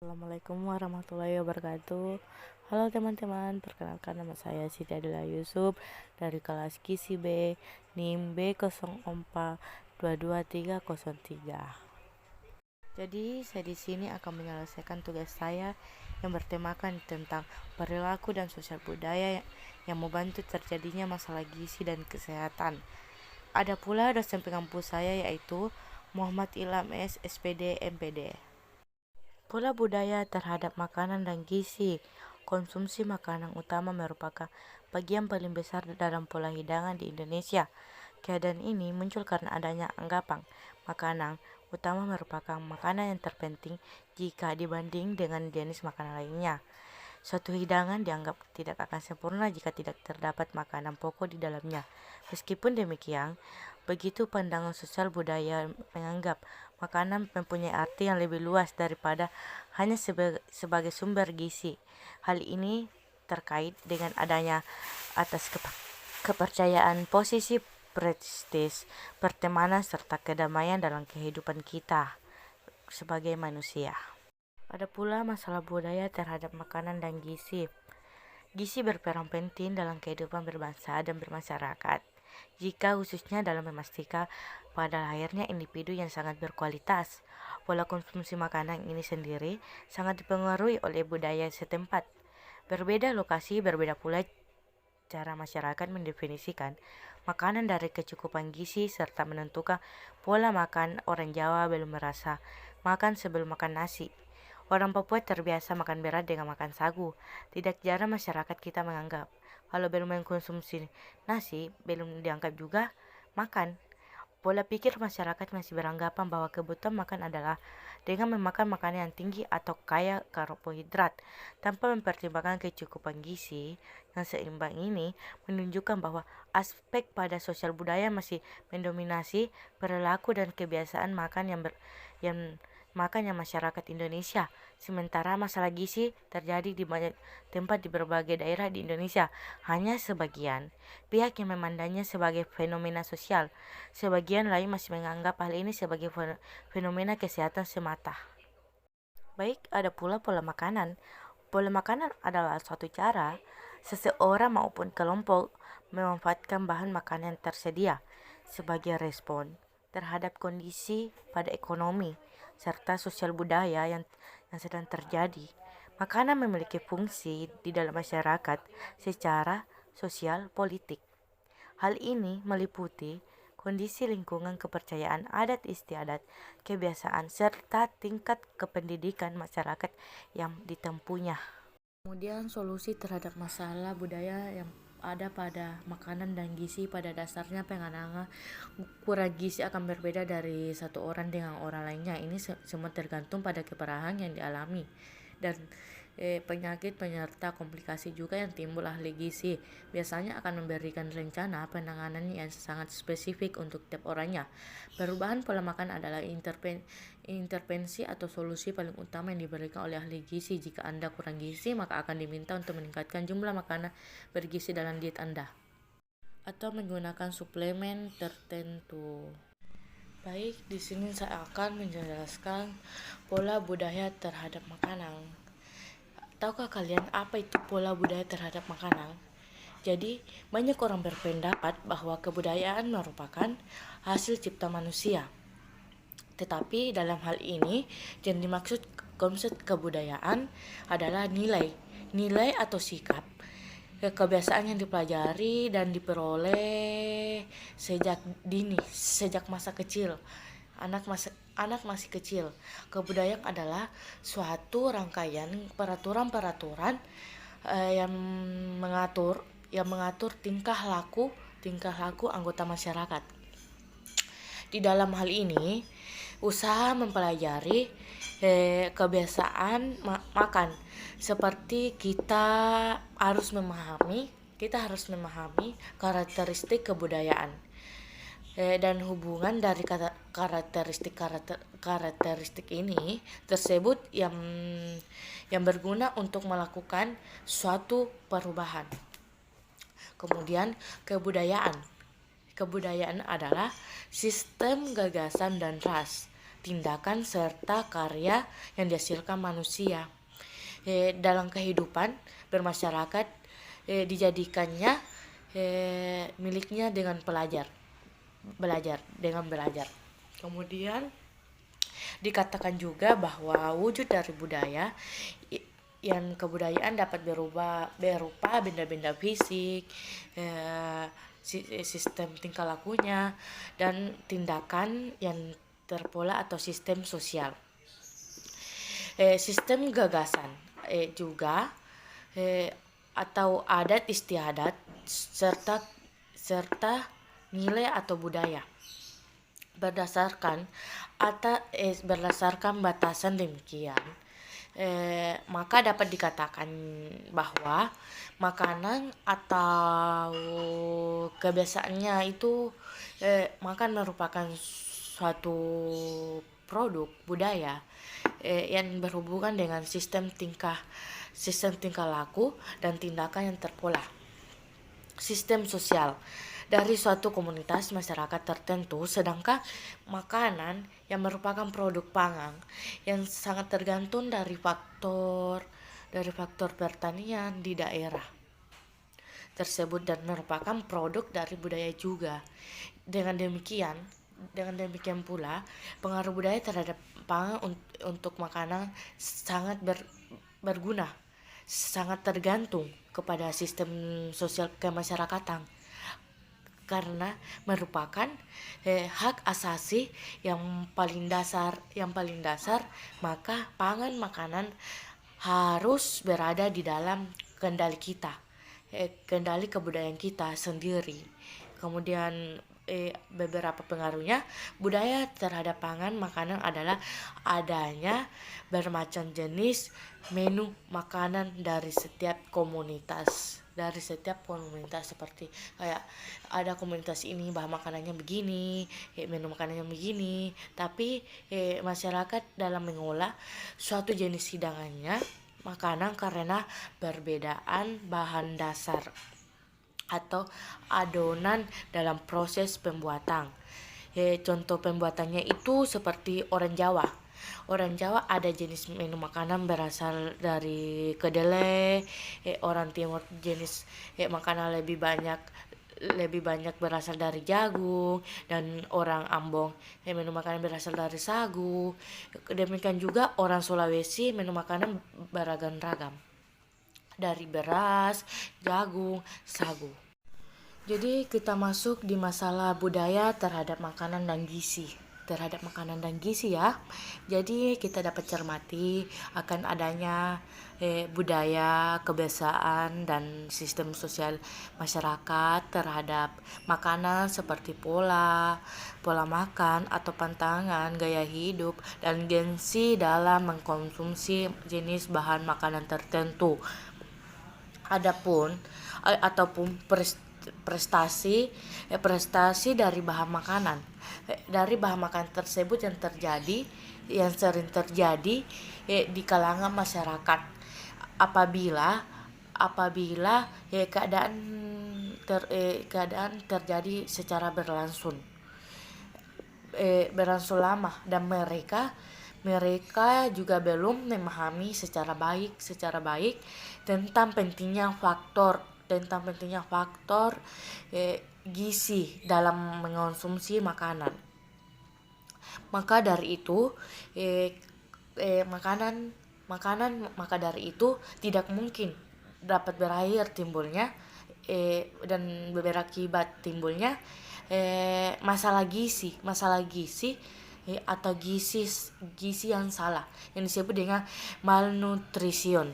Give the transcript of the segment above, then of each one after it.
Assalamualaikum warahmatullahi wabarakatuh. Halo teman-teman, perkenalkan nama saya Siti Adila Yusuf dari kelas Gizi B, NIM B04220303. Jadi, saya di sini akan menyelesaikan tugas saya yang bertemakan tentang perilaku dan sosial budaya yang membantu terjadinya masalah gizi dan kesehatan. Ada pula dosen pengampu saya yaitu Muhammad Ilham S. SPD MPD. Pola budaya terhadap makanan dan gizi. Konsumsi makanan utama merupakan bagian paling besar dalam pola hidangan di Indonesia. Keadaan ini muncul karena adanya anggapan makanan utama merupakan makanan yang terpenting jika dibanding dengan jenis makanan lainnya. Suatu hidangan dianggap tidak akan sempurna jika tidak terdapat makanan pokok di dalamnya. Meskipun demikian, begitu pandangan sosial budaya menganggap makanan mempunyai arti yang lebih luas daripada hanya sebagai sumber gizi. Hal ini terkait dengan adanya atas kepercayaan posisi prestis, pertemanan serta kedamaian dalam kehidupan kita sebagai manusia. Ada pula masalah budaya terhadap makanan dan gizi. Gizi berperan penting dalam kehidupan berbangsa dan bermasyarakat, jika khususnya dalam memastikan pada lahirnya individu yang sangat berkualitas. Pola konsumsi makanan ini sendiri sangat dipengaruhi oleh budaya setempat. Berbeda lokasi, berbeda pula cara masyarakat mendefinisikan makanan dari kecukupan gizi serta menentukan pola makan. Orang Jawa belum merasa makan sebelum makan nasi. Orang Papua terbiasa makan berat dengan makan sagu. Tidak jarang masyarakat kita menganggap kalau belum mengkonsumsi nasi, belum dianggap juga makan. Pola pikir masyarakat masih beranggapan bahwa kebutuhan makan adalah dengan memakan makanan yang tinggi atau kaya karbohidrat tanpa mempertimbangkan kecukupan gizi yang seimbang. Ini menunjukkan bahwa aspek pada sosial budaya masih mendominasi perilaku dan kebiasaan makan yang masyarakat Indonesia. Sementara masalah gizi terjadi di banyak tempat di berbagai daerah di Indonesia. Hanya sebagian pihak yang memandangnya sebagai fenomena sosial. Sebagian lain masih menganggap hal ini sebagai fenomena kesehatan semata. Baik, ada pula pola makanan. Pola makanan adalah suatu cara seseorang maupun kelompok memanfaatkan bahan makanan yang tersedia sebagai respon terhadap kondisi pada ekonomi serta sosial budaya yang sedang terjadi. Makanan memiliki fungsi di dalam masyarakat secara sosial politik. Hal ini meliputi kondisi lingkungan, kepercayaan adat istiadat, kebiasaan, serta tingkat kependidikan masyarakat yang ditempuhnya. Kemudian solusi terhadap masalah budaya yang ada pada makanan dan gizi. Pada dasarnya penganangan kurang gizi akan berbeda dari satu orang dengan orang lainnya. Ini semua tergantung pada keparahan yang dialami dan penyakit penyerta komplikasi juga yang timbul. Ahli gizi biasanya akan memberikan rencana penanganan yang sangat spesifik untuk tiap orangnya. Perubahan pola makan adalah intervensi atau solusi paling utama yang diberikan oleh ahli gizi. Jika Anda kurang gizi, maka akan diminta untuk meningkatkan jumlah makanan bergizi dalam diet Anda atau menggunakan suplemen tertentu. Baik, di sini saya akan menjelaskan pola budaya terhadap makanan. Tahukah kalian apa itu pola budaya terhadap makanan? Jadi, banyak orang berpendapat bahwa kebudayaan merupakan hasil cipta manusia. Tetapi dalam hal ini, yang dimaksud konsep kebudayaan adalah nilai atau sikap, kebiasaan yang dipelajari dan diperoleh sejak dini, sejak masa kecil. Anak masih kecil. Kebudayaan adalah suatu rangkaian peraturan-peraturan yang mengatur tingkah laku anggota masyarakat. Di dalam hal ini, usaha mempelajari kebiasaan makan, seperti kita harus memahami karakteristik kebudayaan dan hubungan dari karakteristik ini tersebut yang berguna untuk melakukan suatu perubahan. Kemudian kebudayaan adalah sistem gagasan dan ras tindakan serta karya yang dihasilkan manusia. Dalam kehidupan bermasyarakat dijadikannya miliknya dengan belajar. Kemudian dikatakan juga bahwa wujud dari budaya yang kebudayaan dapat berupa benda-benda fisik, sistem tingkah lakunya, dan tindakan yang terpola atau sistem sosial. Sistem gagasan juga atau adat istiadat serta nilai atau budaya. Berdasarkan batasan demikian, maka dapat dikatakan bahwa makanan atau kebiasaannya itu makan merupakan suatu produk budaya yang berhubungan dengan sistem tingkah laku dan tindakan yang terpola. Sistem sosial dari suatu komunitas masyarakat tertentu, sedangkan makanan yang merupakan produk pangan yang sangat tergantung dari faktor pertanian di daerah tersebut dan merupakan produk dari budaya juga. Dengan demikian pula pengaruh budaya terhadap pangan untuk makanan sangat berguna, sangat tergantung kepada sistem sosial kemasyarakatan, karena merupakan hak asasi yang paling dasar, maka pangan makanan harus berada di dalam kendali kita, kendali kebudayaan kita sendiri. Kemudian beberapa pengaruhnya budaya terhadap pangan makanan adalah adanya bermacam jenis menu makanan dari setiap komunitas, seperti kayak ada komunitas ini bahan makanannya begini, menu makanannya begini, tapi masyarakat dalam mengolah suatu jenis hidangannya makanan karena perbedaan bahan dasar atau adonan dalam proses pembuatan. Contoh pembuatannya itu seperti orang Jawa. Orang Jawa ada jenis menu makanan berasal dari kedelai, orang Timur jenis makanan lebih banyak berasal dari jagung, dan orang Ambon menu makanan berasal dari sagu. Demikian juga orang Sulawesi menu makanan beragam-ragam dari beras, jagung, sagu. Jadi kita masuk di masalah budaya terhadap makanan dan gizi ya. Jadi kita dapat cermati akan adanya budaya, kebiasaan, dan sistem sosial masyarakat terhadap makanan seperti pola makan atau pantangan, gaya hidup, dan gengsi dalam mengkonsumsi jenis bahan makanan tertentu. Ataupun prestasi dari bahan makanan tersebut yang sering terjadi di kalangan masyarakat apabila keadaan terjadi secara berlangsung lama, dan mereka juga belum memahami secara baik tentang pentingnya faktor gizi dalam mengonsumsi makanan. Maka dari itu tidak mungkin dapat berakhir timbulnya dan berakibat timbulnya masalah gizi atau gizi yang salah yang disebut dengan malnutrition.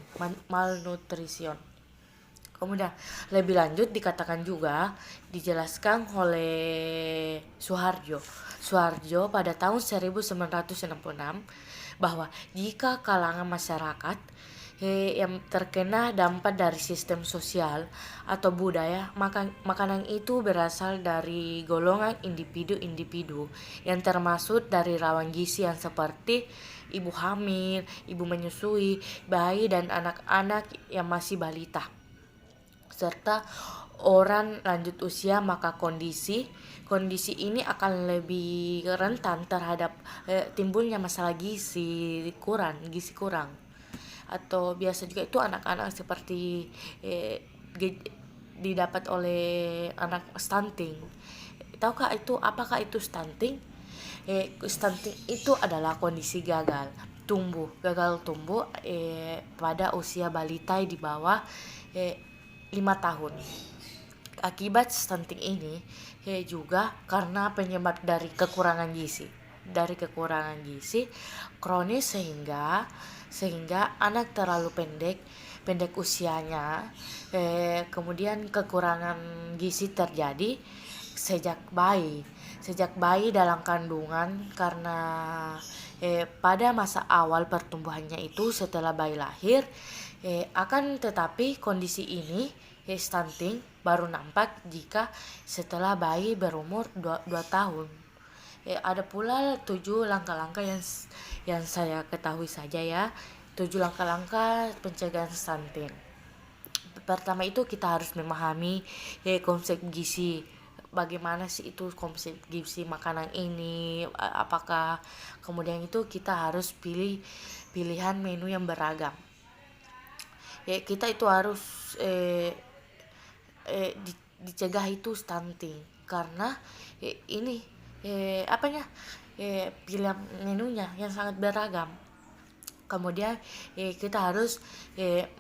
Kemudian lebih lanjut dikatakan juga, dijelaskan oleh Suharjo pada tahun 1966 bahwa jika kalangan masyarakat yang terkena dampak dari sistem sosial atau budaya, makanan itu berasal dari golongan individu yang termasuk dari rawan gizi yang seperti ibu hamil, ibu menyusui, bayi, dan anak-anak yang masih balita. serta orang lanjut usia, maka kondisi ini akan lebih rentan terhadap timbulnya masalah gizi kurang. Atau biasa juga itu anak-anak seperti didapat oleh anak stunting. Tahukah itu apakah itu stunting? Stunting itu adalah kondisi gagal tumbuh pada usia balita di bawah 5 tahun. Akibat stunting ini juga karena penyebab dari kekurangan gizi kronis sehingga anak terlalu pendek usianya, kemudian kekurangan gizi terjadi sejak bayi dalam kandungan, karena pada masa awal pertumbuhannya itu setelah bayi lahir, akan tetapi kondisi ini stunting baru nampak jika setelah bayi berumur 2 tahun. Ada pula 7 langkah-langkah yang saya ketahui saja ya. 7 langkah-langkah pencegahan stunting. Pertama itu kita harus memahami konsep gizi. Bagaimana sih itu konsep gizi makanan ini, apakah kemudian itu kita harus pilihan menu yang beragam. Kita itu harus dicegah itu stunting karena ini pilihan menunya yang sangat beragam. Kemudian kita harus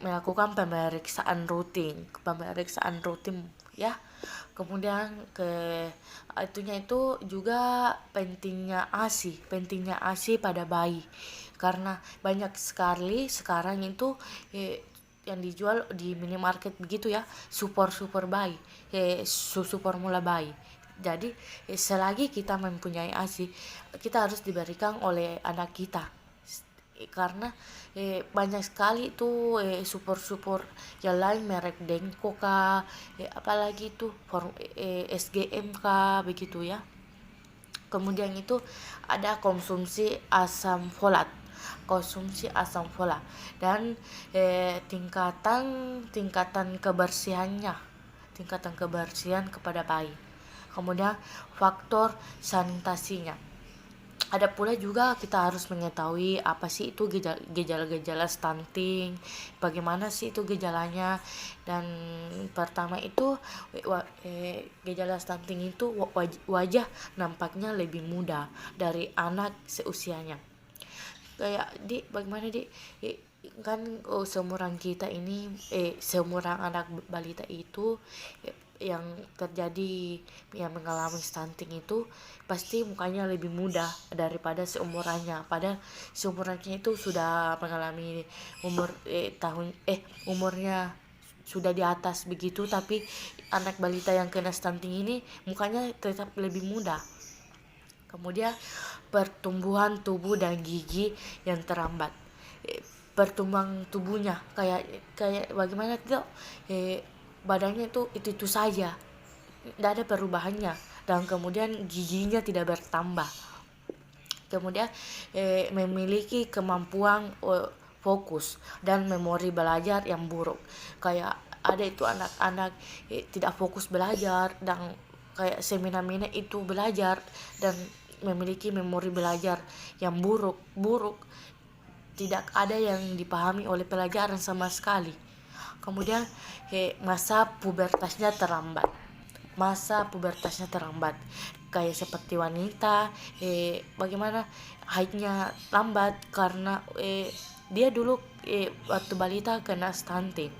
melakukan pemeriksaan rutin ya. Kemudian itunya itu juga pentingnya ASI pada bayi, karena banyak sekali sekarang itu yang dijual di minimarket begitu ya, super bayi, susu formula bayi. Jadi selagi kita mempunyai ASI, kita harus diberikan oleh anak kita, karena banyak sekali itu super yang lain merek Denko kah, apalagi itu SGM kah begitu ya. Kemudian itu ada konsumsi asam folat dan tingkatan kebersihan kepada bayi. Kemudian faktor sanitasinya. Ada pula juga kita harus mengetahui apa sih itu gejala-gejala stunting, bagaimana sih itu gejalanya. Dan pertama itu gejala stunting itu wajah nampaknya lebih muda dari anak seusianya. Kayak bagaimana kan seumuran kita ini, seumuran anak balita itu yang terjadi yang mengalami stunting itu pasti mukanya lebih muda daripada seumurannya, padahal seumurannya itu sudah mengalami umurnya sudah di atas begitu, tapi anak balita yang kena stunting ini mukanya tetap lebih muda. Kemudian pertumbuhan tubuh dan gigi yang terlambat. Pertumbuhan tubuhnya kayak bagaimana tuh, badannya itu saja, tidak ada perubahannya, dan kemudian giginya tidak bertambah. Kemudian memiliki kemampuan fokus dan memori belajar yang buruk. Kayak ada itu anak-anak tidak fokus belajar, dan kayak semena-mena itu belajar dan memiliki memori belajar yang buruk, tidak ada yang dipahami oleh pelajaran sama sekali. Kemudian masa pubertasnya terlambat, kayak seperti wanita, bagaimana haidnya lambat karena dia dulu waktu balita kena stunting.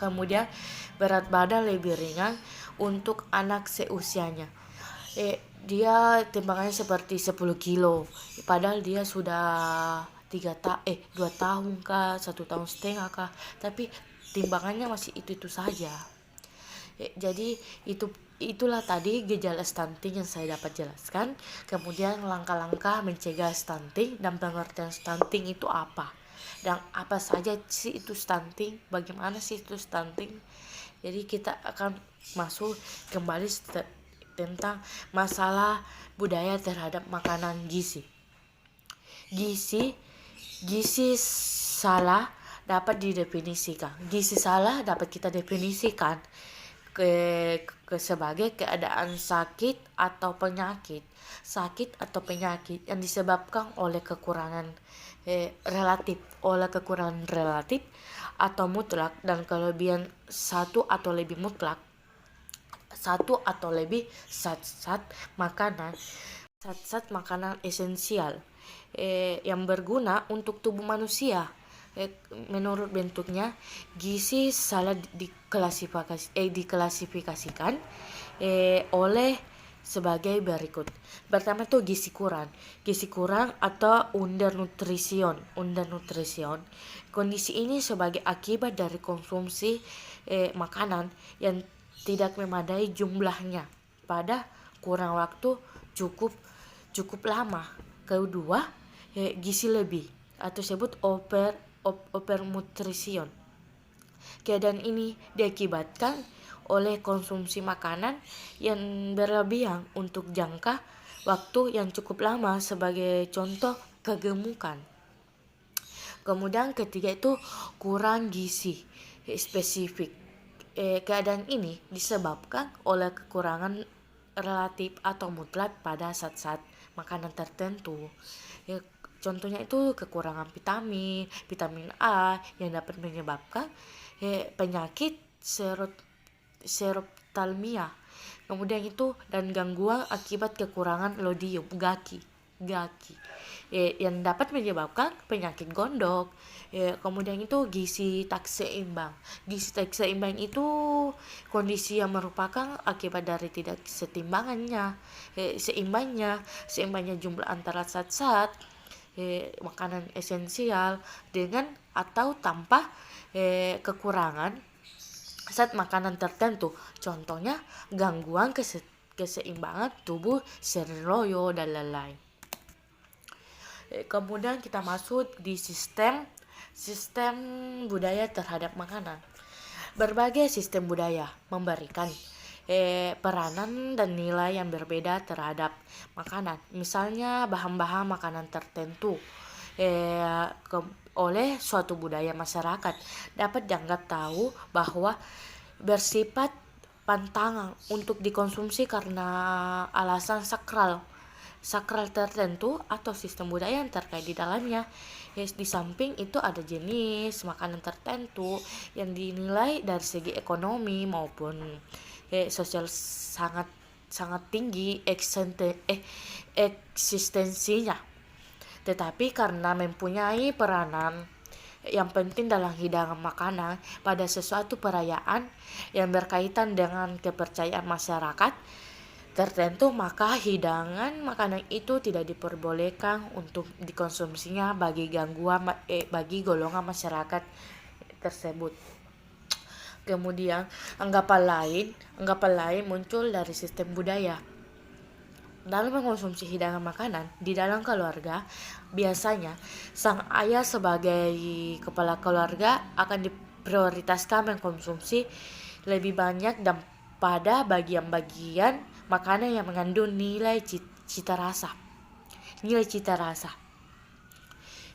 Kemudian berat badan lebih ringan untuk anak seusianya. Dia timbangannya seperti 10 kilo, padahal dia sudah 2 tahun kah, 1,5 tahun kah, tapi timbangannya masih itu saja. Jadi itulah tadi gejala stunting yang saya dapat jelaskan. Kemudian langkah-langkah mencegah stunting dan pengertian stunting itu apa, dan apa saja sih itu stunting, bagaimana sih itu stunting. Jadi kita akan masuk kembali tentang masalah budaya terhadap makanan gizi salah dapat didefinisikan. Gizi salah dapat kita definisikan sebagai keadaan sakit atau penyakit yang disebabkan oleh kekurangan relatif atau mutlak, dan kelebihan satu atau lebih zat-zat makanan esensial yang berguna untuk tubuh manusia. Menurut bentuknya, gizi salah diklasifikasikan oleh sebagai berikut. Pertama itu gizi kurang atau undernutrition. Kondisi ini sebagai akibat dari konsumsi makanan yang tidak memadai jumlahnya pada kurang waktu cukup lama. Kedua, gizi lebih atau sebut overnutrition. Keadaan ini diakibatkan oleh konsumsi makanan yang berlebihan untuk jangka waktu yang cukup lama, sebagai contoh kegemukan. Kemudian ketiga itu kurang gizi spesifik. Keadaan ini disebabkan oleh kekurangan relatif atau mutlak pada zat-zat makanan tertentu. Contohnya itu kekurangan vitamin A yang dapat menyebabkan penyakit serothalmia. Kemudian itu dan gangguan akibat kekurangan iodium gaki yang dapat menyebabkan penyakit gondok. Kemudian itu gizi tak seimbang. Gizi tak seimbang itu kondisi yang merupakan akibat dari tidak seimbangnya jumlah antara zat-zat makanan esensial dengan atau tanpa kekurangan zat makanan tertentu. Contohnya gangguan keseimbangan tubuh, sering loyo, dan lain-lain. Kemudian kita masuk di sistem budaya terhadap makanan. Berbagai sistem budaya memberikan peranan dan nilai yang berbeda terhadap makanan. Misalnya bahan-bahan makanan tertentu oleh suatu budaya masyarakat dapat dianggap tahu bahwa bersifat pantangan untuk dikonsumsi karena alasan sakral tertentu atau sistem budaya yang terkait di dalamnya. Di samping itu ada jenis makanan tertentu yang dinilai dari segi ekonomi maupun sosial sangat tinggi eksistensinya, tetapi karena mempunyai peranan yang penting dalam hidangan makanan pada sesuatu perayaan yang berkaitan dengan kepercayaan masyarakat tertentu, maka hidangan makanan itu tidak diperbolehkan untuk dikonsumsinya bagi golongan masyarakat tersebut. Kemudian anggapan lain muncul dari sistem budaya. Dalam mengkonsumsi hidangan makanan di dalam keluarga, biasanya sang ayah sebagai kepala keluarga akan diprioritaskan mengkonsumsi lebih banyak dan pada bagian-bagian makanan yang mengandung nilai cita rasa.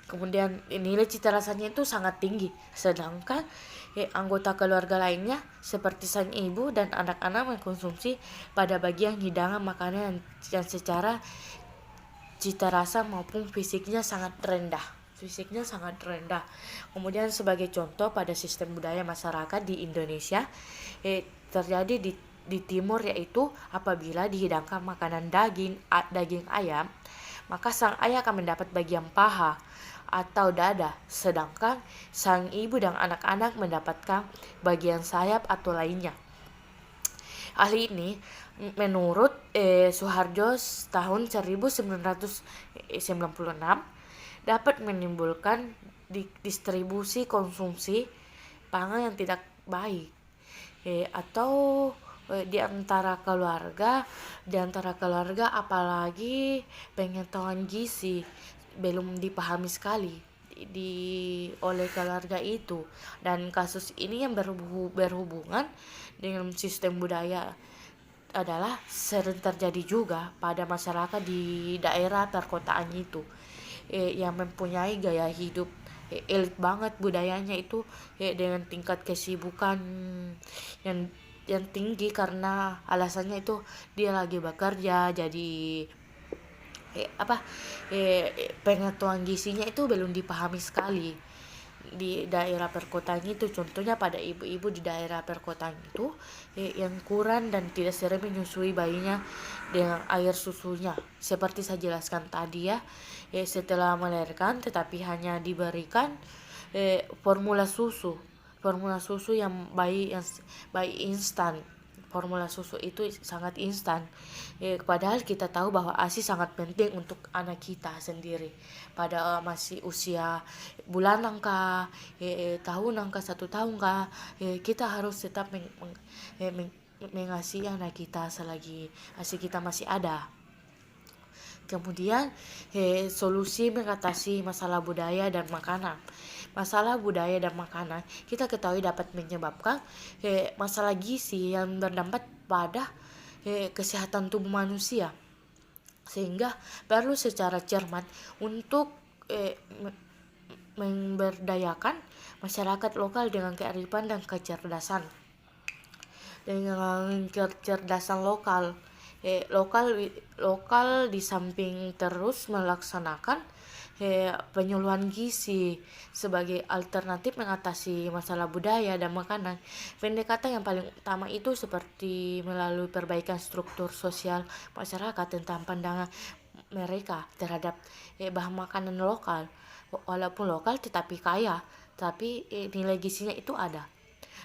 Kemudian nilai cita rasanya itu sangat tinggi, sedangkan anggota keluarga lainnya seperti sang ibu dan anak-anak mengkonsumsi pada bagian hidangan makanan yang secara cita rasa maupun fisiknya sangat rendah. Kemudian sebagai contoh pada sistem budaya masyarakat di Indonesia terjadi di timur, yaitu apabila dihidangkan makanan daging ayam, maka sang ayah akan mendapat bagian paha atau dada, sedangkan sang ibu dan anak-anak mendapatkan bagian sayap atau lainnya. Hal ini menurut Soeharjo tahun 1996 dapat menimbulkan distribusi konsumsi pangan yang tidak baik atau di antara keluarga apalagi pengetahuan gizi belum dipahami sekali oleh keluarga itu, dan kasus ini yang berhubungan dengan sistem budaya adalah sering terjadi juga pada masyarakat di daerah perkotaan itu yang mempunyai gaya hidup elit banget budayanya itu, dengan tingkat kesibukan yang tinggi karena alasannya itu dia lagi bekerja. Jadi pengetahuan gizinya itu belum dipahami sekali di daerah perkotaan itu. Contohnya pada ibu-ibu di daerah perkotaan itu yang kurang dan tidak sering menyusui bayinya dengan air susunya, seperti saya jelaskan tadi ya. Setelah melahirkan tetapi hanya diberikan formula susu yang bayi instan. Formula susu itu sangat instan, padahal kita tahu bahwa ASI sangat penting untuk anak kita sendiri pada masih usia bulanan kah, tahunan kah, 1 tahun kah, kita harus tetap mengasihi anak kita selagi ASI kita masih ada. Kemudian solusi mengatasi masalah budaya dan makanan. Masalah budaya dan makanan kita ketahui dapat menyebabkan masalah gizi yang berdampak pada kesehatan tubuh manusia, sehingga perlu secara cermat untuk memberdayakan masyarakat lokal dengan kearifan dan kecerdasan. Dengan kecerdasan lokal di samping terus melaksanakan penyuluhan gizi sebagai alternatif mengatasi masalah budaya dan makanan. Pendekatan yang paling utama itu seperti melalui perbaikan struktur sosial masyarakat tentang pandangan mereka terhadap bahan makanan lokal. Walaupun lokal tetapi kaya, tapi nilai gizinya itu ada.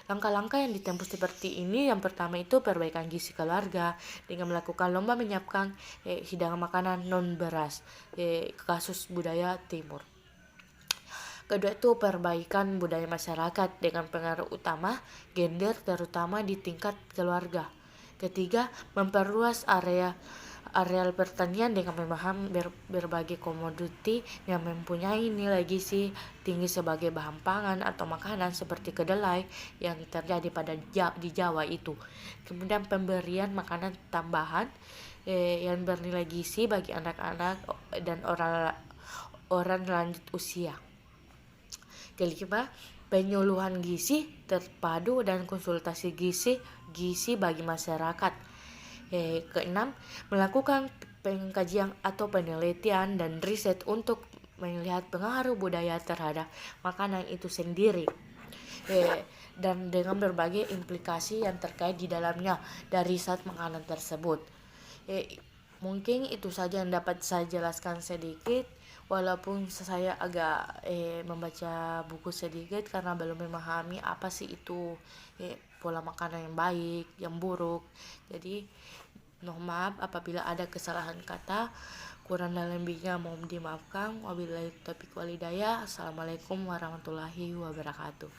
Langkah-langkah yang ditempuh seperti ini, yang pertama itu perbaikan gizi keluarga dengan melakukan lomba menyiapkan hidangan makanan non beras, kasus budaya timur. Kedua itu perbaikan budaya masyarakat dengan pengaruh utama gender terutama di tingkat keluarga. Ketiga, memperluas areal pertanian dengan memahami berbagai komoditi yang mempunyai nilai gizi tinggi sebagai bahan pangan atau makanan seperti kedelai yang terjadi di Jawa itu. Kemudian pemberian makanan tambahan yang bernilai gizi bagi anak-anak dan orang lanjut usia. Kelima, penyuluhan gizi terpadu dan konsultasi gizi bagi masyarakat. Keenam, melakukan pengkajian atau penelitian dan riset untuk melihat pengaruh budaya terhadap makanan itu sendiri, dan dengan berbagai implikasi yang terkait di dalamnya dari zat makanan tersebut. Mungkin itu saja yang dapat saya jelaskan sedikit, walaupun saya agak membaca buku sedikit karena belum memahami apa sih itu pola makanan yang baik, yang buruk. Jadi mohon maaf apabila ada kesalahan kata, kurang dan lebihnya mohon dimaafkan. Wabillahi taufiq wal hidayah. Assalamualaikum warahmatullahi wabarakatuh.